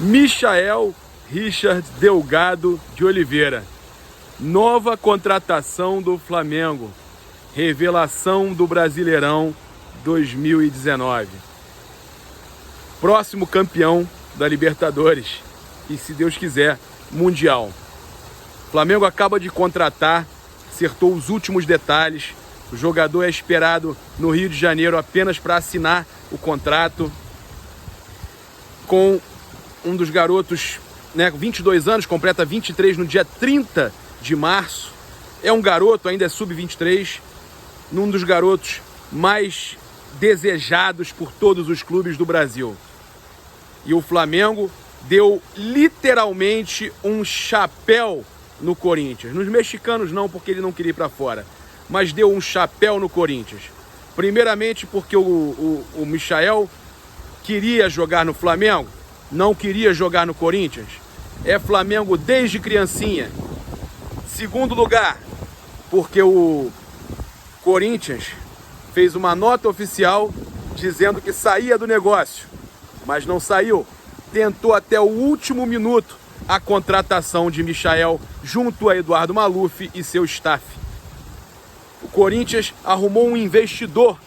Michael Richard Delgado de Oliveira. Nova contratação do Flamengo. Revelação do Brasileirão 2019. Próximo campeão da Libertadores. E, se Deus quiser, Mundial. O Flamengo acaba de contratar, acertou os últimos detalhes. O jogador é esperado no Rio de Janeiro apenas para assinar o contrato com um dos garotos, né, 22 anos, completa 23 no dia 30 de março. É um garoto, ainda é sub-23, num dos garotos mais desejados por todos os clubes do Brasil. E o Flamengo deu literalmente um chapéu no Corinthians. Nos mexicanos não, porque ele não queria ir para fora, mas deu um chapéu no Corinthians. Primeiramente porque o Michael queria jogar no Flamengo, não queria jogar no Corinthians. É Flamengo desde criancinha. Segundo lugar, porque o Corinthians fez uma nota oficial dizendo que saía do negócio, mas não saiu. Tentou até o último minuto a contratação de Michael junto a Eduardo Maluf e seu staff. O Corinthians arrumou um investidor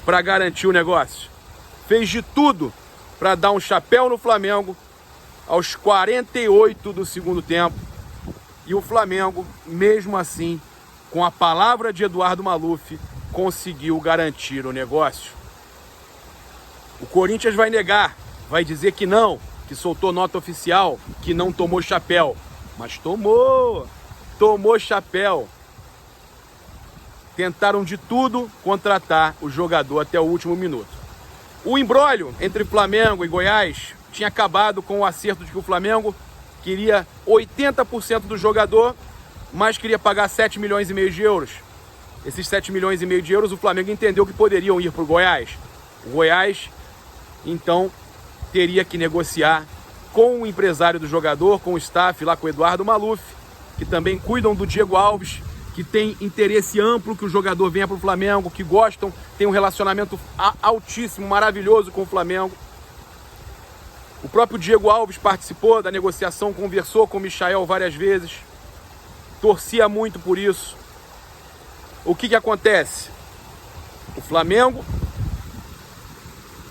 para garantir o negócio. Fez de tudo para dar um chapéu no Flamengo aos 48 do segundo tempo. E o Flamengo, mesmo assim, com a palavra de Eduardo Maluf, conseguiu garantir o negócio. O Corinthians vai negar, vai dizer que não, que soltou nota oficial, que não tomou chapéu. Mas tomou chapéu. Tentaram de tudo contratar o jogador até o último minuto. O imbróglio entre Flamengo e Goiás tinha acabado com o acerto de que o Flamengo queria 80% do jogador, mas queria pagar 7 milhões e meio de euros. Esses 7 milhões e meio de euros o Flamengo entendeu que poderiam ir para o Goiás. O Goiás, então, teria que negociar com o empresário do jogador, com o staff lá, com o Eduardo Maluf, que também cuidam do Diego Alves, que tem interesse amplo que o jogador venha para o Flamengo, que gostam, tem um relacionamento altíssimo, maravilhoso com o Flamengo. O próprio Diego Alves participou da negociação, conversou com o Michael várias vezes, torcia muito por isso. O que acontece? O Flamengo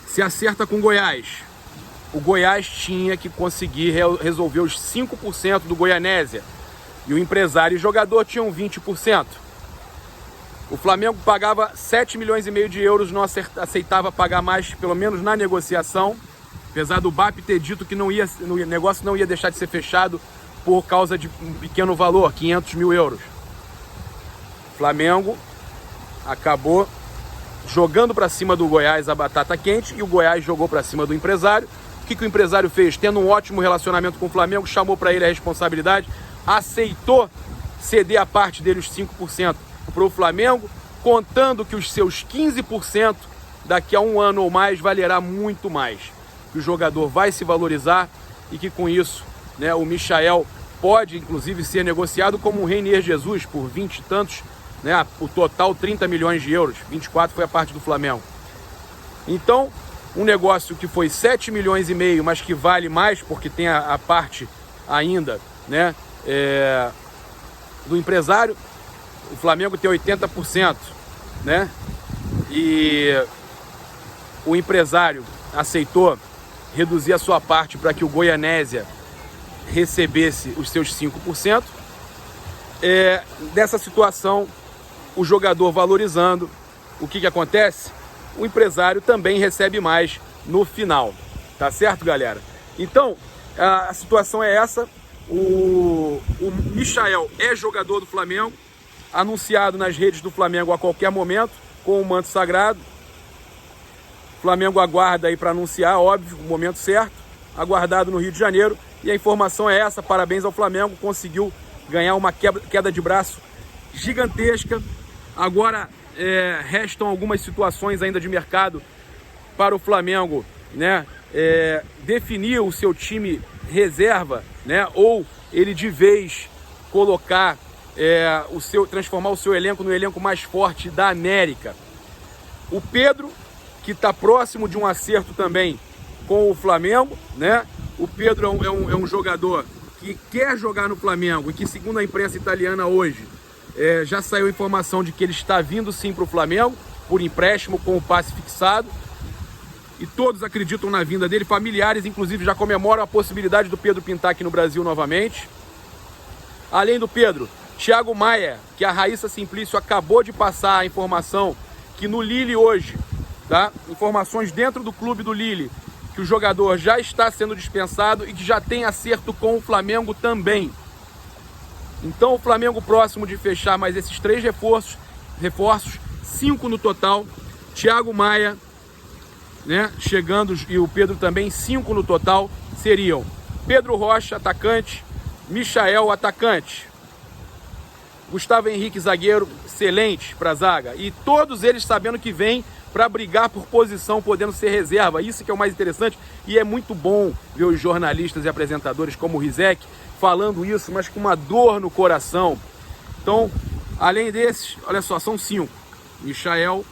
se acerta com o Goiás. O Goiás tinha que conseguir resolver os 5% do Goianésia. E o empresário e o jogador tinham 20%. O Flamengo pagava 7 milhões e meio de euros, não aceitava pagar mais, pelo menos na negociação. Apesar do BAP ter dito que o negócio não ia deixar de ser fechado por causa de um pequeno valor, 500 mil euros. O Flamengo acabou jogando para cima do Goiás a batata quente e o Goiás jogou para cima do empresário. O que o empresário fez? Tendo um ótimo relacionamento com o Flamengo, chamou para ele a responsabilidade, aceitou ceder a parte dele, os 5%, para o Flamengo, contando que os seus 15% daqui a um ano ou mais valerá muito mais. Que o jogador vai se valorizar e que com isso, né, o Michael pode inclusive ser negociado como o Reinier Jesus por 20 e tantos, né, o total 30 milhões de euros, 24 foi a parte do Flamengo. Então, um negócio que foi 7 milhões e meio, mas que vale mais porque tem a parte ainda, né, do empresário. O Flamengo tem 80%, né, e o empresário aceitou reduzir a sua parte para que o Goianésia recebesse os seus 5%. Dessa situação, o jogador valorizando, o que acontece? O empresário também recebe mais no final, tá certo, galera? Então, a situação é essa. O Michael é jogador do Flamengo, anunciado nas redes do Flamengo a qualquer momento, com o manto sagrado. O Flamengo aguarda aí para anunciar, óbvio, o momento certo, aguardado no Rio de Janeiro. E a informação é essa, parabéns ao Flamengo, conseguiu ganhar uma queda de braço gigantesca. Agora restam algumas situações ainda de mercado para o Flamengo, né, definir o seu time reserva, né, ou ele de vez colocar transformar o seu elenco no elenco mais forte da América. O Pedro, que está próximo de um acerto também com o Flamengo, né? O Pedro é um jogador que quer jogar no Flamengo e que, segundo a imprensa italiana hoje, já saiu a informação de que ele está vindo sim para o Flamengo, por empréstimo, com o passe fixado. E todos acreditam na vinda dele, familiares inclusive já comemoram a possibilidade do Pedro pintar aqui no Brasil novamente. Além do Pedro, Thiago Maia, que a Raíssa Simplício acabou de passar a informação que no Lille hoje, tá? Informações dentro do clube do Lille, que o jogador já está sendo dispensado e que já tem acerto com o Flamengo também. Então o Flamengo, próximo de fechar mais esses 3 reforços, 5 no total. Thiago Maia, né, chegando, e o Pedro também, 5 no total, seriam Pedro Rocha, atacante, Michael, atacante, Gustavo Henrique, zagueiro, excelente para a zaga, e todos eles sabendo que vem para brigar por posição, podendo ser reserva. Isso que é o mais interessante, e é muito bom ver os jornalistas e apresentadores como o Rizek falando isso, mas com uma dor no coração. Então, além desses, olha só, são 5. Michael,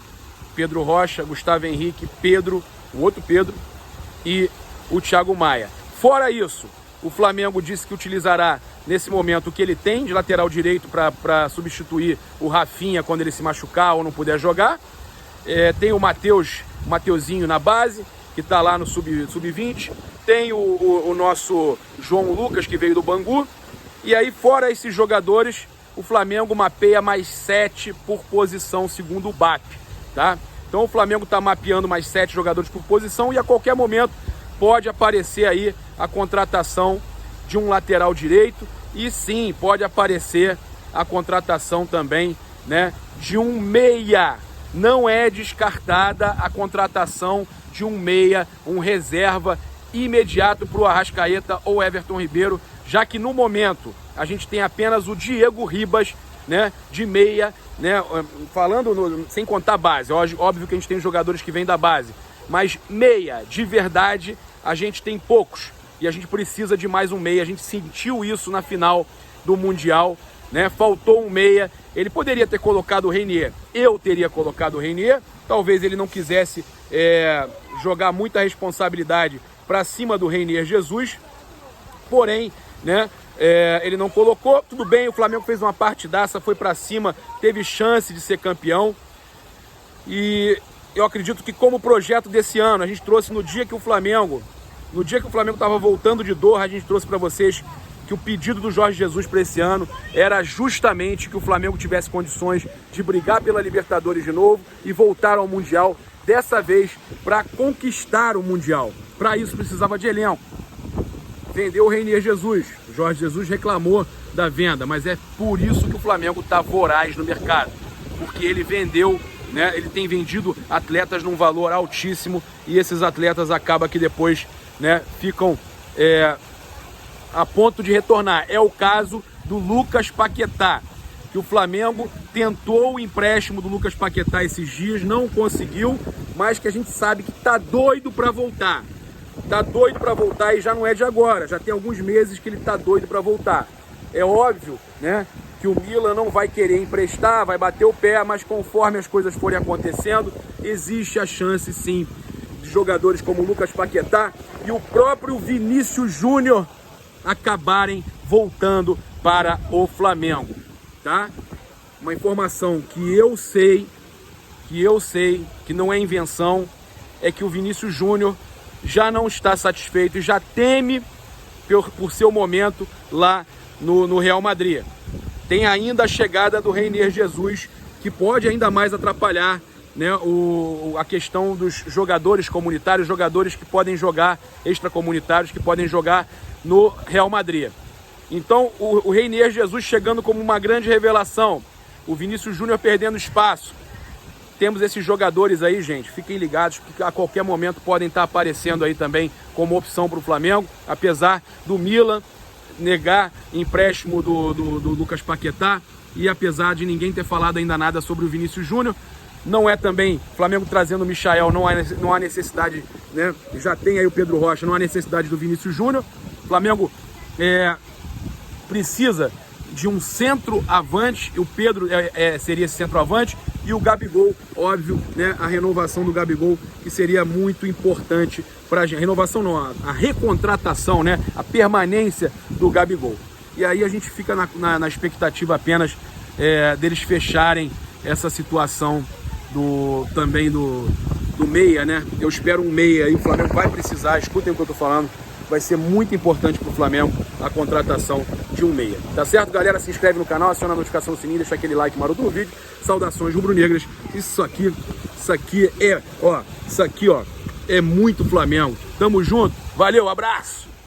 Pedro Rocha, Gustavo Henrique, Pedro, o outro Pedro e o Thiago Maia. Fora isso, o Flamengo disse que utilizará nesse momento o que ele tem de lateral direito para substituir o Rafinha quando ele se machucar ou não puder jogar. Tem o Mateuzinho na base, que está lá no sub-20. Tem o nosso João Lucas, que veio do Bangu. E aí, fora esses jogadores, o Flamengo mapeia mais 7 por posição, segundo o BAP. Tá? Então o Flamengo está mapeando mais 7 jogadores por posição e a qualquer momento pode aparecer aí a contratação de um lateral direito e sim, pode aparecer a contratação também, né, de um meia. Não é descartada a contratação de um meia, um reserva imediato para o Arrascaeta ou Everton Ribeiro, já que no momento a gente tem apenas o Diego Ribas, né, de meia, né, falando sem contar a base. Óbvio que a gente tem jogadores que vêm da base, mas meia de verdade a gente tem poucos e a gente precisa de mais um meia. A gente sentiu isso na final do Mundial, né? Faltou um meia. Ele poderia ter colocado o Reinier, eu teria colocado o Reinier. Talvez ele não quisesse jogar muita responsabilidade para cima do Reinier Jesus, porém, né, ele não colocou. Tudo bem, o Flamengo fez uma partidaça, foi para cima, teve chance de ser campeão. E eu acredito que como projeto desse ano, a gente trouxe no dia que o Flamengo estava voltando de Doha, a gente trouxe para vocês que o pedido do Jorge Jesus para esse ano era justamente que o Flamengo tivesse condições de brigar pela Libertadores de novo e voltar ao Mundial, dessa vez para conquistar o Mundial. Para isso precisava de elenco. Vendeu o Reinier Jesus. O Jorge Jesus reclamou da venda, mas é por isso que o Flamengo está voraz no mercado, porque ele vendeu, né? Ele tem vendido atletas num valor altíssimo e esses atletas acabam que depois, né, ficam a ponto de retornar. É o caso do Lucas Paquetá, que o Flamengo tentou o empréstimo do Lucas Paquetá esses dias, não conseguiu, mas que a gente sabe que tá doido para voltar. Tá doido para voltar e já não é de agora, já tem alguns meses que ele tá doido para voltar. É óbvio, né, que o Milan não vai querer emprestar, vai bater o pé, mas conforme as coisas forem acontecendo, existe a chance sim de jogadores como o Lucas Paquetá e o próprio Vinícius Júnior acabarem voltando para o Flamengo, tá? Uma informação que eu sei, que não é invenção, é que o Vinícius Júnior já não está satisfeito e já teme por seu momento lá no Real Madrid. Tem ainda a chegada do Reinier Jesus, que pode ainda mais atrapalhar, né, a questão dos jogadores comunitários, jogadores que podem jogar, extracomunitários, que podem jogar no Real Madrid. Então o Reinier Jesus chegando como uma grande revelação, o Vinícius Júnior perdendo espaço. Temos esses jogadores aí, gente, fiquem ligados, que a qualquer momento podem estar aparecendo aí também como opção para o Flamengo, apesar do Milan negar empréstimo do Lucas Paquetá e apesar de ninguém ter falado ainda nada sobre o Vinícius Júnior. Não é também, Flamengo trazendo o Michael, não há necessidade, né? Já tem aí o Pedro Rocha, não há necessidade do Vinícius Júnior. O Flamengo precisa de um centroavante, o Pedro seria esse centroavante, e o Gabigol, óbvio, né, a renovação do Gabigol, que seria muito importante para renovação não, a recontratação, né? A permanência do Gabigol. E aí a gente fica na expectativa apenas deles fecharem essa situação também do meia, né? Eu espero um meia aí, o Flamengo vai precisar, escutem o que eu tô falando, vai ser muito importante pro Flamengo a contratação de um meia. Tá certo, galera? Se inscreve no canal, aciona a notificação do sininho, deixa aquele like maroto no vídeo. Saudações rubro-negras. Isso aqui é muito Flamengo. Tamo junto. Valeu, abraço!